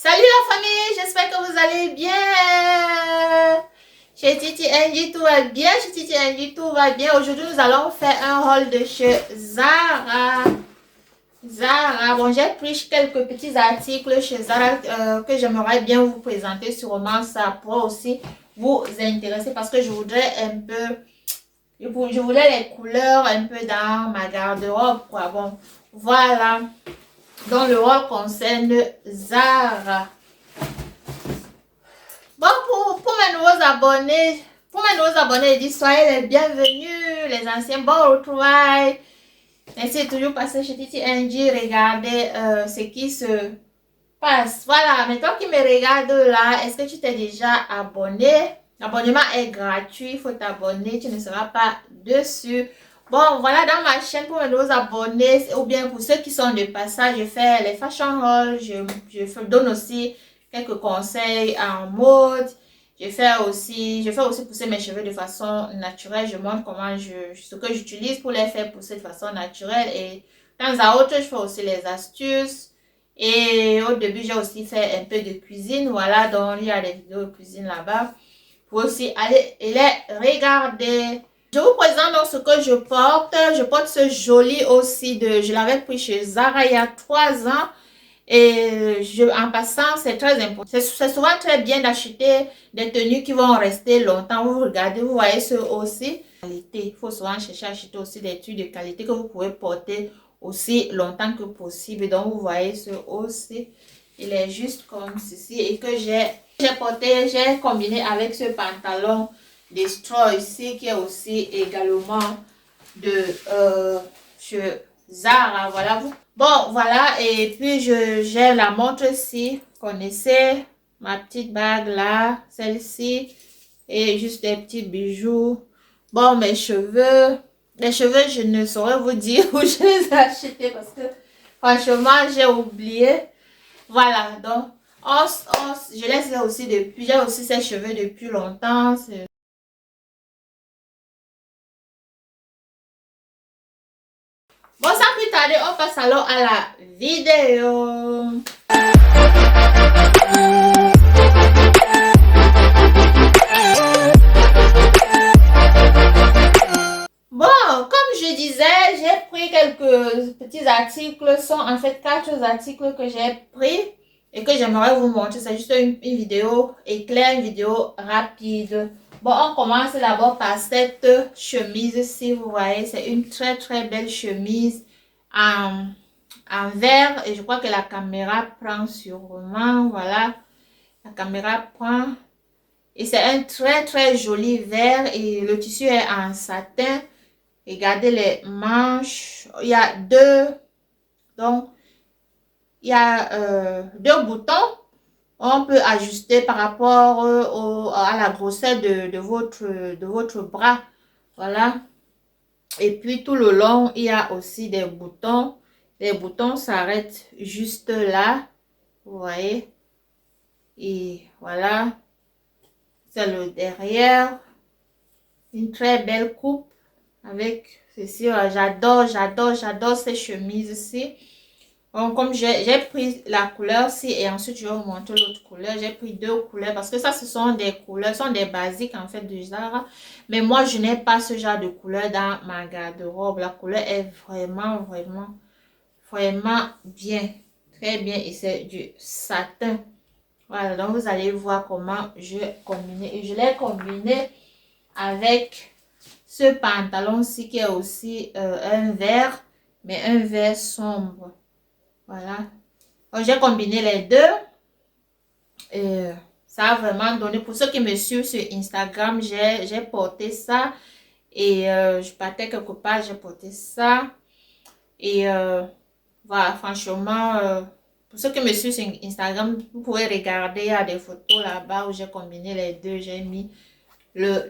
Salut la famille, j'espère que vous allez bien. Chez Titi Angie, tout va bien. Chez Titi Angie, tout va bien. Aujourd'hui, nous allons faire un haul de chez Zara. Bon, j'ai pris quelques petits articles chez Zara que j'aimerais bien vous présenter. Sûrement, ça pourra aussi vous intéresser parce que je voudrais un peu... Je voulais les couleurs un peu dans ma garde-robe, quoi. Bon, voilà. Donc, le haul concerne Zara. Bon, pour mes nouveaux abonnés, je dis soyez les bienvenus, les anciens, bon retrouvailles. Merci de toujours passer chez Titi Angie, regardez ce qui se passe. Voilà, mais toi qui me regardes là, est-ce que tu t'es déjà abonné? L'abonnement est gratuit, il faut t'abonner, tu ne seras pas dessus. Bon, voilà, dans ma chaîne pour mes nouveaux abonnés, ou bien pour ceux qui sont de passage, je fais les fashion hauls, je donne aussi quelques conseils en mode. Je fais aussi pousser mes cheveux de façon naturelle. Je montre ce que j'utilise pour les faire pousser de façon naturelle. Et de temps à autre, je fais aussi les astuces. Et au début, j'ai aussi fait un peu de cuisine. Voilà, donc il y a des vidéos de cuisine là-bas. Pour aussi aller et les regarder. Je vous présente donc ce que je porte. Je porte ce joli aussi je l'avais pris chez Zara il y a 3 ans. Et en passant, c'est très important. C'est souvent très bien d'acheter des tenues qui vont rester longtemps. Vous regardez, vous voyez ce aussi. Il faut souvent chercher à acheter aussi des tenues de qualité que vous pouvez porter aussi longtemps que possible. Donc, vous voyez ce aussi. Il est juste comme ceci. Et que j'ai combiné avec ce pantalon Destroy ici qui est aussi également de chez Zara. Voilà, bon, voilà, et puis j'ai la montre ici, connaissez, ma petite bague là, celle-ci, et juste des petits bijoux. Bon, mes cheveux, les cheveux, je ne saurais vous dire où je les ai achetés parce que franchement, j'ai oublié. Voilà, donc, je les ai aussi depuis, j'ai aussi ces cheveux depuis longtemps. Bon, sans plus tarder, on passe alors à la vidéo. Bon, comme je disais, j'ai pris quelques petits articles. Ce sont en fait 4 articles que j'ai pris et que j'aimerais vous montrer. C'est juste une vidéo éclair, une vidéo rapide. Bon, on commence d'abord par cette chemise. Si vous voyez, c'est une très très belle chemise en vert. Et je crois que la caméra prend sûrement. Voilà, la caméra prend. Et c'est un très très joli vert. Et le tissu est en satin. Regardez les manches. Il y a donc il y a 2 boutons. On peut ajuster par rapport à la grosseur de votre bras. Voilà. Et puis tout le long, il y a aussi des boutons. Les boutons s'arrêtent juste là. Vous voyez. Et voilà. C'est le derrière. Une très belle coupe avec ceci. J'adore ces chemises ici. Donc, comme j'ai pris la couleur-ci et ensuite je vais vous montrer l'autre couleur. J'ai pris 2 couleurs parce que ça, ce sont des couleurs, ce sont des basiques en fait de Zara. Mais moi, je n'ai pas ce genre de couleur dans ma garde-robe. La couleur est vraiment bien. Très bien et c'est du satin. Voilà, donc vous allez voir comment je combiné. Et je l'ai combiné avec ce pantalon-ci qui est aussi un vert, mais un vert sombre. Voilà. J'ai combiné les deux. Et ça a vraiment donné. Pour ceux qui me suivent sur Instagram, j'ai porté ça. Et je partais quelque part, j'ai porté ça. Et voilà, franchement, pour ceux qui me suivent sur Instagram, vous pouvez regarder, il y a des photos là-bas où j'ai combiné les deux. J'ai mis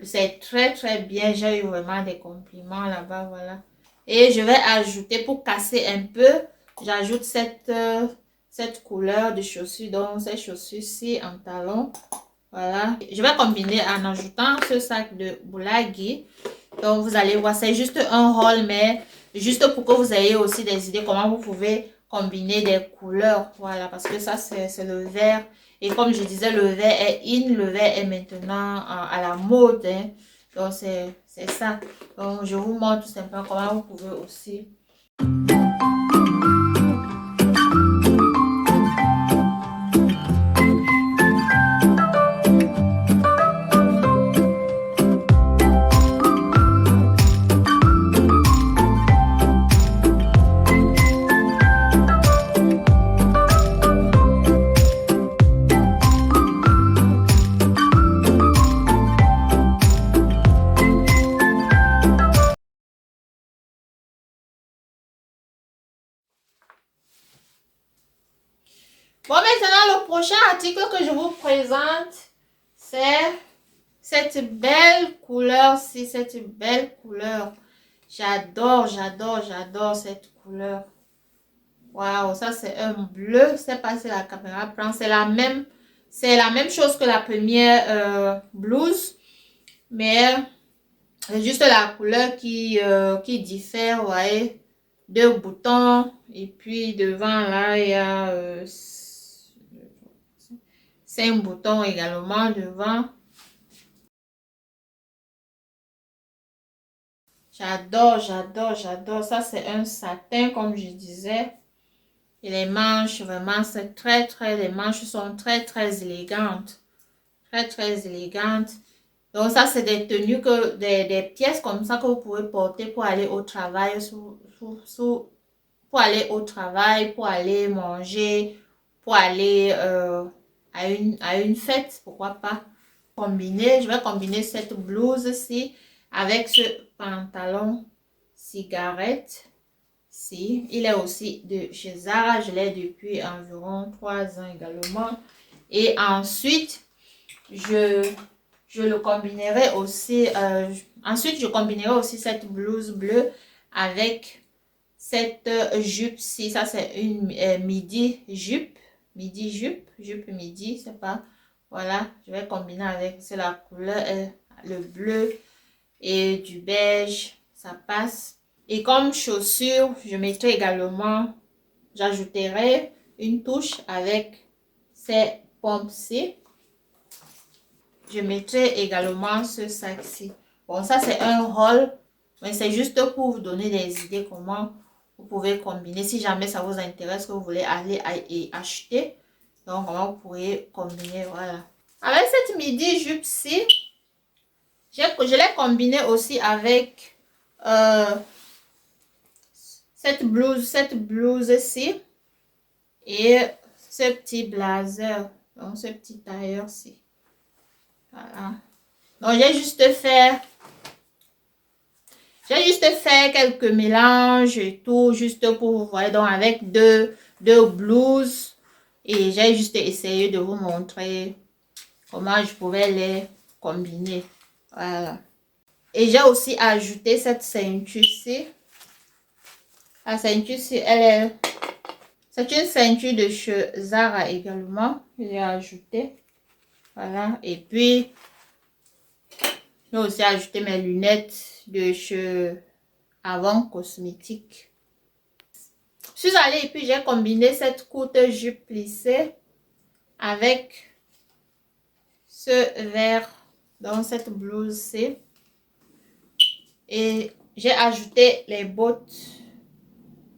c'est très très bien. J'ai eu vraiment des compliments là-bas, voilà. Et je vais ajouter, pour casser un peu, j'ajoute cette couleur de chaussures, donc ces chaussures-ci en talon. Voilà. Je vais combiner en ajoutant ce sac de Boulagui. Donc, vous allez voir, c'est juste un haul, mais juste pour que vous ayez aussi des idées comment vous pouvez combiner des couleurs. Voilà, parce que ça, c'est le vert. Et comme je disais, le vert est in, le vert est maintenant à la mode. Hein. Donc, c'est ça. Donc, je vous montre tout simplement comment vous pouvez aussi. Bon, maintenant, le prochain article que je vous présente, c'est cette belle couleur-ci, cette belle couleur. J'adore, j'adore, j'adore cette couleur. Waouh, ça c'est un bleu. Je ne sais pas si la caméra prend. C'est la même chose que la première blouse. Mais c'est juste la couleur qui diffère, vous voyez. 2 boutons. Et puis devant là, il y a 5 boutons également devant. J'adore, j'adore, j'adore. Ça, c'est un satin, comme je disais. Et les manches, vraiment, c'est les manches sont très élégantes. Très élégantes. Donc, ça, c'est des tenues, des pièces comme ça que vous pouvez porter pour aller au travail, pour aller au travail, pour aller manger, pour aller à une fête, pourquoi pas. Je vais combiner cette blouse-ci avec ce pantalon cigarette. Si, il est aussi de chez Zara, je l'ai depuis environ 3 ans également. Et ensuite, je le combinerai aussi, je combinerai aussi cette blouse bleue avec cette jupe-ci. Ça, c'est une midi-jupe, midi, c'est pas. Voilà, je vais combiner avec, c'est la couleur, le bleu et du beige, ça passe. Et comme chaussure, je mettrai également, j'ajouterai une touche avec ces pompes-ci. Je mettrai également ce sac-ci. Bon, ça c'est un haul, mais c'est juste pour vous donner des idées comment vous pouvez combiner. Si jamais ça vous intéresse, que vous voulez aller et acheter, donc comment vous pourrez combiner, voilà. Avec cette midi jupe-ci, je l'ai combiné aussi avec cette blouse-ci et ce petit blazer, donc ce petit tailleur-ci. Voilà. Donc, j'ai juste fait quelques mélanges et tout, juste pour vous voir. Donc, avec deux blouses. Et j'ai juste essayé de vous montrer comment je pouvais les combiner. Voilà. Et j'ai aussi ajouté cette ceinture-ci. La ceinture-ci, c'est une ceinture de chez Zara également. J'ai ajouté. Voilà. Et puis, j'ai aussi ajouté mes lunettes de chez Avon Cosmétique. Je suis allée et puis j'ai combiné cette courte jupe plissée avec ce vert dans cette blouse-ci. Et j'ai ajouté les bottes.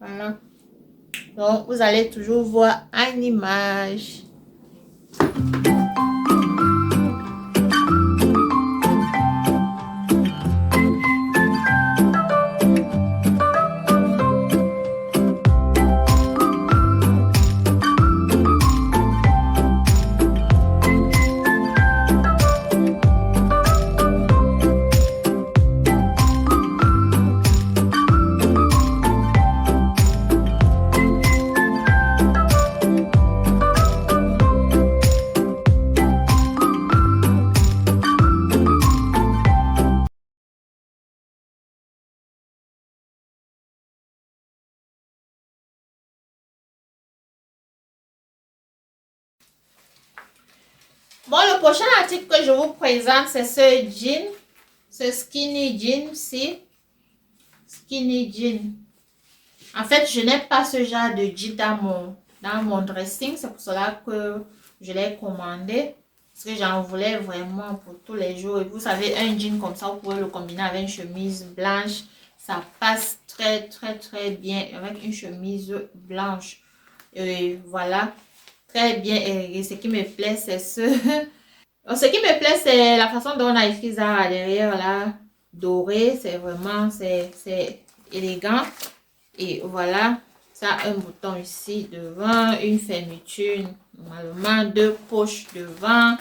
Voilà. Donc, vous allez toujours voir une image. Bon, le prochain article que je vous présente, c'est ce jean, ce skinny jean, si. Skinny jean. En fait, je n'ai pas ce genre de jean dans mon dressing. C'est pour cela que je l'ai commandé. Parce que j'en voulais vraiment pour tous les jours. Et vous savez, un jean comme ça, vous pouvez le combiner avec une chemise blanche. Ça passe très bien avec une chemise blanche. Et voilà, très bien. Et ce qui me plaît, c'est ce... Ce qui me plaît, c'est la façon dont on a écrit Zara derrière là. Doré, c'est vraiment, c'est élégant. Et voilà, ça a un bouton ici devant, une fermeture, normalement, deux poches devant,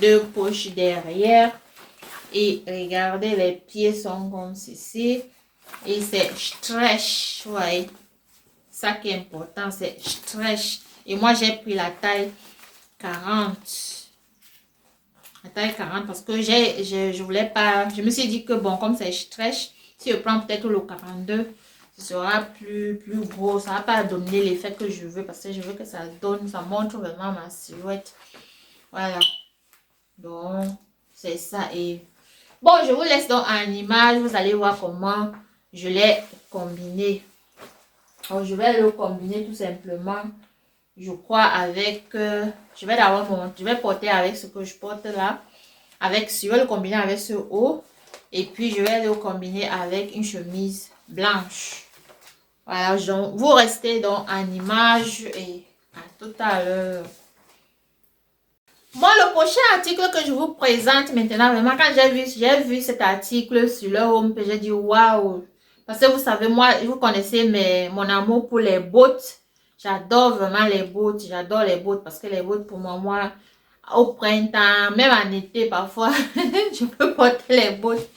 deux poches derrière. Et regardez, les pieds sont comme ceci. Et c'est stretch, ouais. Ça qui est important, c'est stretch. Et moi, j'ai pris la taille 40. La taille 40 parce que je voulais pas, je me suis dit que bon, comme c'est stretch, si je prends peut-être le 42, ce sera plus gros, ça va pas donner l'effet que je veux parce que je veux que ça donne, ça montre vraiment ma silhouette. Voilà. Donc, c'est ça. Et bon, je vous laisse donc en image, vous allez voir comment je l'ai combiné. Donc, je vais le combiner tout simplement, je crois, avec, je vais porter avec ce que je porte là. Je vais le combiner avec ce haut et puis je vais le combiner avec une chemise blanche. Voilà, donc vous restez donc en image et à tout à l'heure. Bon, le prochain article que je vous présente maintenant, vraiment quand j'ai vu cet article sur le home, j'ai dit waouh. Parce que vous savez, moi, vous connaissez mon amour pour les bottes. J'adore vraiment les bottes, j'adore les bottes parce que les bottes pour moi, au printemps, même en été parfois, je peux porter les bottes.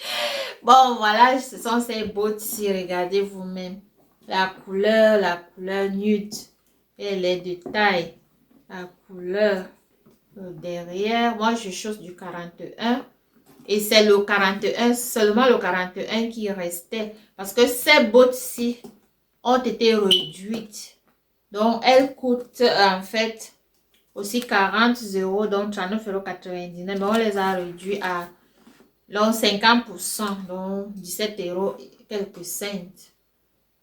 Bon, voilà, ce sont ces bottes-ci, regardez vous-même. La couleur nude et les détails. La couleur derrière, moi je chose du 41. Et c'est le 41, seulement le 41 qui restait. Parce que ces bottes-ci ont été réduites. Donc, elles coûtent en fait aussi 40 €, donc 39,99 €. Mais on les a réduits à 50%, donc 17 € et quelques cents.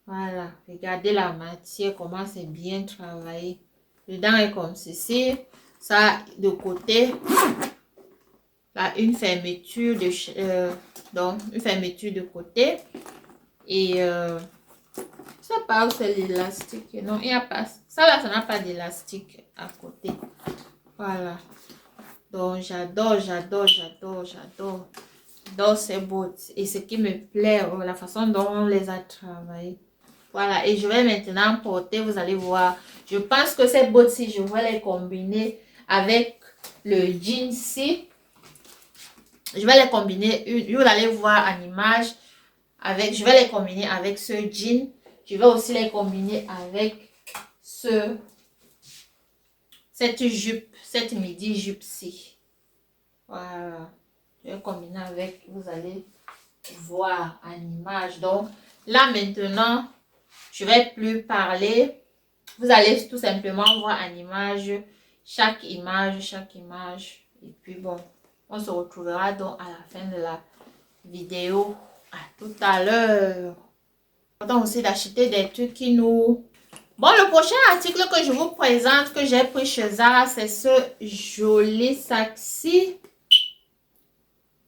Voilà, regardez la matière, comment c'est bien travaillé. Dedans est comme ceci. Ça, de côté, là, une fermeture donc une fermeture de côté. Et je sais pas où c'est l'élastique. Non, il n'y a pas. Ça là, ça n'a pas d'élastique à côté. Voilà. Donc, j'adore ces bottes. Et ce qui me plaît, la façon dont on les a travaillées. Voilà. Et je vais maintenant porter, vous allez voir. Je pense que ces bottes-ci, je vais les combiner avec le jean-ci. Je vais les combiner, vous allez voir en image. Je vais les combiner avec ce jean. Je vais aussi les combiner avec cette jupe, cette midi jupe-ci. Voilà. Je vais combiner avec, vous allez voir en image. Donc, là maintenant, je vais plus parler. Vous allez tout simplement voir en image, chaque image. Et puis bon, on se retrouvera donc à la fin de la vidéo. À tout à l'heure. Important aussi d'acheter des trucs qui nous... Bon, le prochain article que je vous présente, que j'ai pris chez Zara, c'est ce joli sac-ci.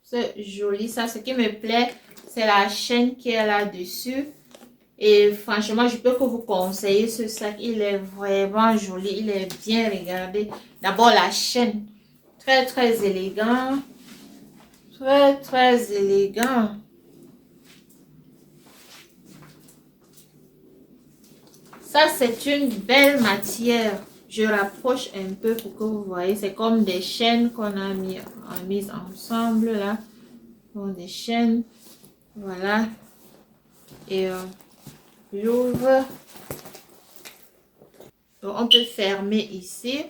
Ce joli sac, ce qui me plaît, c'est la chaîne qui est là-dessus. Et franchement, je peux que vous conseiller ce sac. Il est vraiment joli, il est bien regardé. D'abord, la chaîne, très élégant. Très élégant. Ça, c'est une belle matière. Je rapproche un peu pour que vous voyez. C'est comme des chaînes qu'on a mis ensemble là. Donc, des chaînes. Voilà. Et j'ouvre. Donc, on peut fermer ici.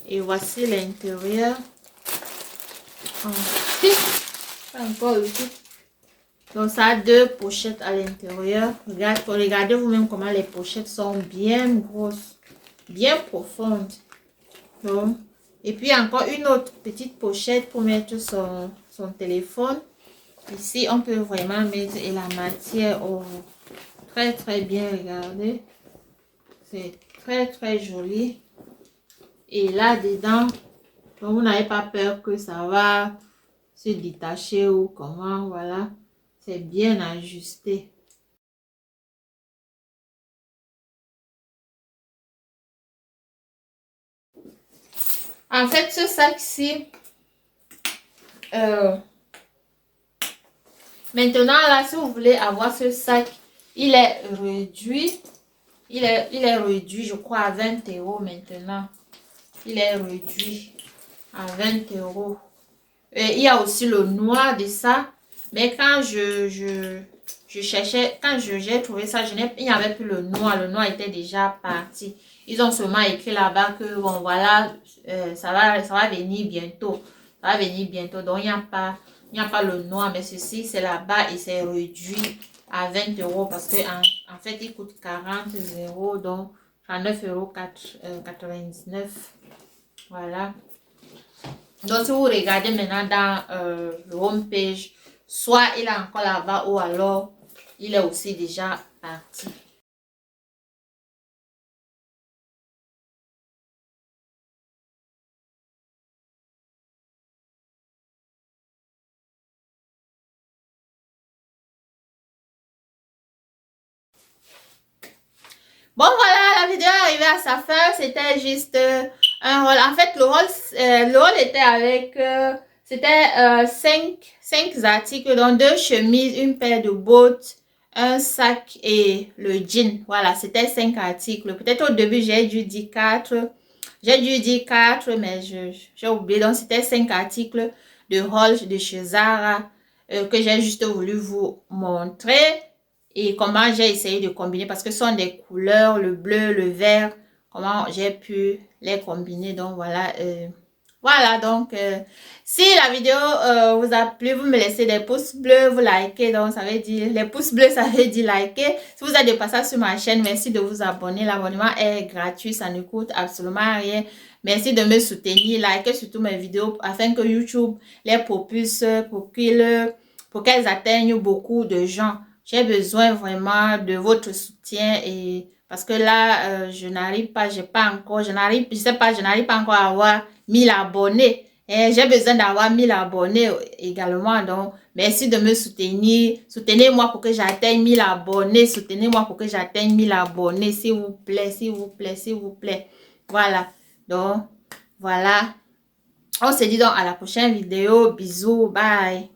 Et voici l'intérieur. Encore ici. Donc, ça a deux pochettes à l'intérieur. Regardez vous-même comment les pochettes sont bien grosses, bien profondes. Donc, et puis encore une autre petite pochette pour mettre son téléphone. Ici, on peut vraiment mettre, et la matière, oh, très bien, regardez. C'est très joli. Et là-dedans, donc vous n'avez pas peur que ça va se détacher ou comment, voilà. C'est bien ajusté. En fait, ce sac-ci, maintenant là, si vous voulez avoir ce sac, il est réduit. Il est réduit, je crois, à 20 € maintenant. Il est réduit à 20 €. Et il y a aussi le noir de ça. Mais quand je cherchais, quand j'ai trouvé ça, il n'y avait plus le noir. Le noir était déjà parti. Ils ont seulement écrit là-bas que, bon, voilà, ça va venir bientôt. Ça va venir bientôt. Donc, il n'y a pas le noir. Mais ceci, c'est là-bas et c'est réduit à 20 € parce que en fait, il coûte 40 €. Donc, 39,99 €. Voilà. Donc, si vous regardez maintenant dans le home page, soit il est encore là-bas ou alors il est aussi déjà parti. Bon, voilà, la vidéo est arrivée à sa fin. C'était juste un haul. En fait, le haul était avec... c'était 5 articles, donc 2 chemises, une paire de bottes, un sac et le jean. Voilà, c'était 5 articles. Peut-être au début, j'ai dû dire 4. J'ai dû dire 4, mais j'ai oublié. Donc, c'était 5 articles de haul de chez Zara que j'ai juste voulu vous montrer. Et comment j'ai essayé de combiner parce que ce sont des couleurs, le bleu, le vert. Comment j'ai pu les combiner. Donc, voilà. Voilà, donc, si la vidéo vous a plu, vous me laissez des pouces bleus, vous likez, donc ça veut dire, les pouces bleus, ça veut dire liker. Si vous êtes de passage sur ma chaîne, merci de vous abonner. L'abonnement est gratuit, ça ne coûte absolument rien. Merci de me soutenir, likez surtout mes vidéos afin que YouTube les propulse pour qu'elles atteignent beaucoup de gens. J'ai besoin vraiment de votre soutien et parce que là, je n'arrive pas, je sais pas, je n'arrive pas encore à avoir 1000 abonnés. Et j'ai besoin d'avoir 1000 abonnés également. Donc, merci de me soutenir. Soutenez-moi pour que j'atteigne 1000 abonnés. Soutenez-moi pour que j'atteigne 1000 abonnés, s'il vous plaît, s'il vous plaît, s'il vous plaît. Voilà. Donc, voilà. On se dit donc à la prochaine vidéo. Bisous. Bye.